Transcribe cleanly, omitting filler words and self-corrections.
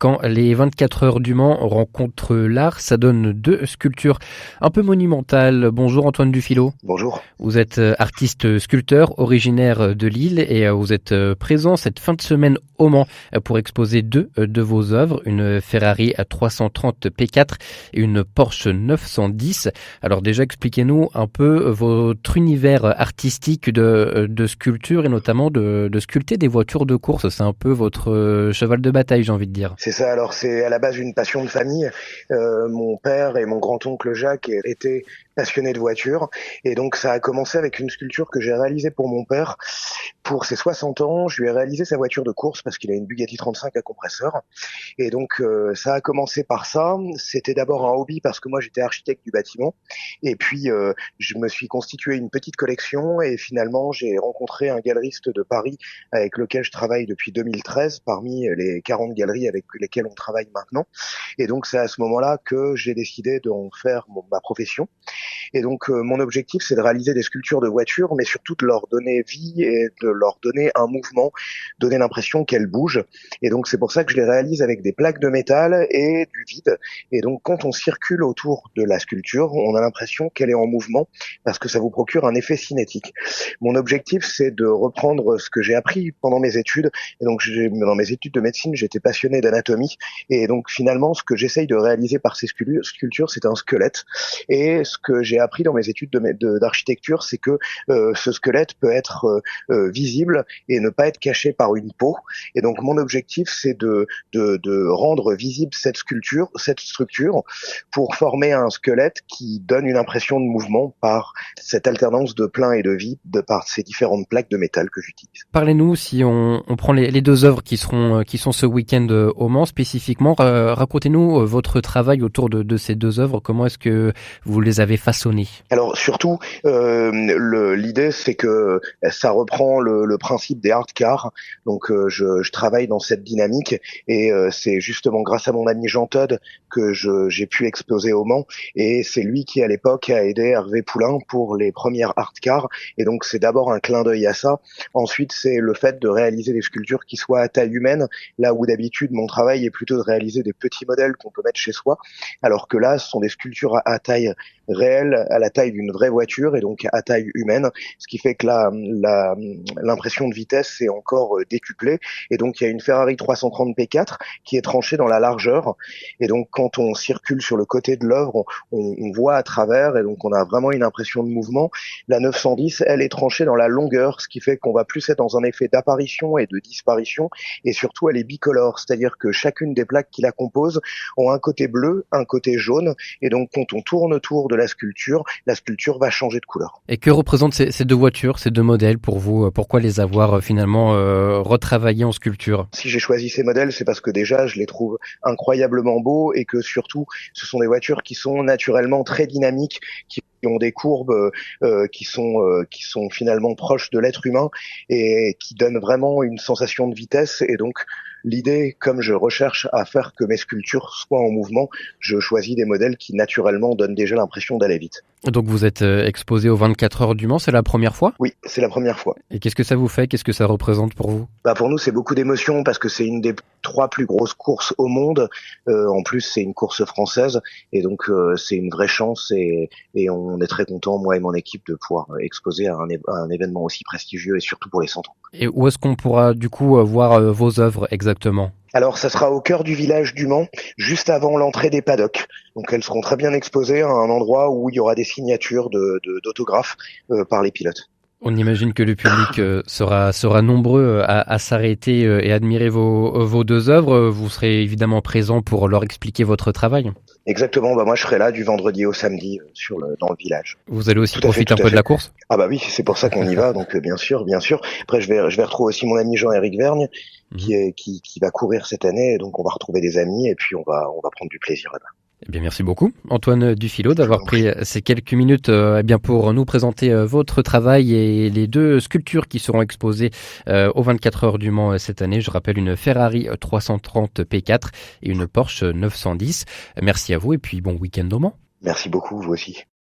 Quand les 24 heures du Mans rencontrent l'art, ça donne deux sculptures un peu monumentales. Bonjour Antoine Dufilot. Bonjour. Vous êtes artiste sculpteur originaire de Lille et vous êtes présent cette fin de semaine au Mans pour exposer deux de vos œuvres, une Ferrari 330 P4 et une Porsche 910. Alors déjà, expliquez-nous un peu votre univers artistique de sculpture et notamment de sculpter des voitures de course. C'est un peu votre cheval de bataille, j'ai envie de dire. C'est ça, alors c'est à la base une passion de famille. Mon père et mon grand-oncle Jacques étaient passionnés de voitures et donc ça a commencé avec une sculpture que j'ai réalisée pour mon père. Pour ses 60 ans, je lui ai réalisé sa voiture de course parce qu'il a une Bugatti 35 à compresseur. Et donc ça a commencé par ça. C'était d'abord un hobby parce que moi j'étais architecte du bâtiment. Et puis je me suis constitué une petite collection et finalement j'ai rencontré un galeriste de Paris avec lequel je travaille depuis 2013 parmi les 40 galeries avec lesquelles on travaille maintenant. Et donc c'est à ce moment-là que j'ai décidé d'en faire ma profession. Et donc mon objectif c'est de réaliser des sculptures de voitures mais surtout de leur donner vie et de leur donner un mouvement, donner l'impression qu'elles bougent. Et donc c'est pour ça que je les réalise avec des plaques de métal et du vide. Et donc quand on circule autour de la sculpture, on a l'impression qu'elle est en mouvement parce que ça vous procure un effet cinétique. Mon objectif c'est de reprendre ce que j'ai appris pendant mes études. Et donc dans mes études de médecine, j'étais passionné d'anatomie. Et donc finalement, ce que j'essaye de réaliser par ces sculptures, c'est un squelette. Et ce que j'ai appris dans mes études d'architecture, c'est que ce squelette peut être visible et ne pas être caché par une peau. Et donc mon objectif, c'est de rendre visible cette structure, pour former un squelette qui donne une impression de mouvement par cette alternance de plein et de vide, par ces différentes plaques de métal que j'utilise. Parlez-nous, si on prend les deux œuvres qui sont ce week-end au Mans spécifiquement, racontez-nous votre travail autour de ces deux œuvres. Comment est-ce que vous les avez façonnées? Alors surtout, l'idée c'est que ça reprend le principe des art cars. Donc je travaille dans cette dynamique et c'est justement grâce à mon ami Jean Todt que j'ai pu exposer au Mans, et c'est lui qui à l'époque a aidé Hervé Poulain pour les premières art cars. Et donc c'est d'abord un clin d'œil à ça. Ensuite c'est le fait de réaliser des sculptures qui soient à taille humaine, là où d'habitude mon travail est plutôt de réaliser des petits modèles qu'on peut mettre chez soi, alors que là ce sont des sculptures à taille réelle, à la taille d'une vraie voiture et donc à taille humaine, ce qui fait que l'impression de vitesse est encore décuplée. Et donc il y a une Ferrari 330 P4 qui est tranchée dans la largeur, et donc quand on circule sur le côté de l'œuvre, on voit à travers, et donc on a vraiment une impression de mouvement. La 910, elle est tranchée dans la longueur, ce qui fait qu'on va plus être dans un effet d'apparition et de disparition, et surtout elle est bicolore, c'est-à-dire que chacune des plaques qui la composent ont un côté bleu, un côté jaune, et donc quand on tourne autour de la sculpture va changer de couleur. Et que représentent ces deux voitures, ces deux modèles pour vous? Pourquoi les avoir finalement retravaillés en sculpture? Si j'ai choisi ces modèles, c'est parce que déjà je les trouve incroyablement beaux et que surtout ce sont des voitures qui sont naturellement très dynamiques, qui ont des courbes qui sont finalement proches de l'être humain et qui donnent vraiment une sensation de vitesse. Et donc l'idée, comme je recherche à faire que mes sculptures soient en mouvement, je choisis des modèles qui naturellement donnent déjà l'impression d'aller vite. Donc vous êtes exposé aux 24 heures du Mans, c'est la première fois? Oui, c'est la première fois. Et qu'est-ce que ça vous fait? Qu'est-ce que ça représente pour vous? Pour nous, c'est beaucoup d'émotions parce que c'est une des 3 plus grosses courses au monde. En plus, c'est une course française et donc c'est une vraie chance et on est très content, moi et mon équipe, de pouvoir exposer à un événement aussi prestigieux et surtout pour les 100 ans. Et où est-ce qu'on pourra du coup voir vos œuvres exactement? Alors, ça sera au cœur du village du Mans, juste avant l'entrée des paddocks. Donc, elles seront très bien exposées à un endroit où il y aura des signatures d'autographes par les pilotes. On imagine que le public sera nombreux à s'arrêter et admirer vos deux œuvres. Vous serez évidemment présent pour leur expliquer votre travail. Exactement, moi je serai là du vendredi au samedi dans le village. Vous allez aussi profiter un peu de la course? Ah bah oui, c'est pour ça qu'on y va, donc bien sûr. Après je vais retrouver aussi mon ami Jean-Éric Vergne qui va courir cette année, donc on va retrouver des amis et puis on va prendre du plaisir là-bas. Eh bien, merci beaucoup, Antoine Dufilot, d'avoir pris ces quelques minutes pour nous présenter votre travail et les deux sculptures qui seront exposées aux 24 heures du Mans cette année. Je rappelle une Ferrari 330 P4 et une Porsche 910. Merci à vous et puis bon week-end au Mans. Merci beaucoup, vous aussi.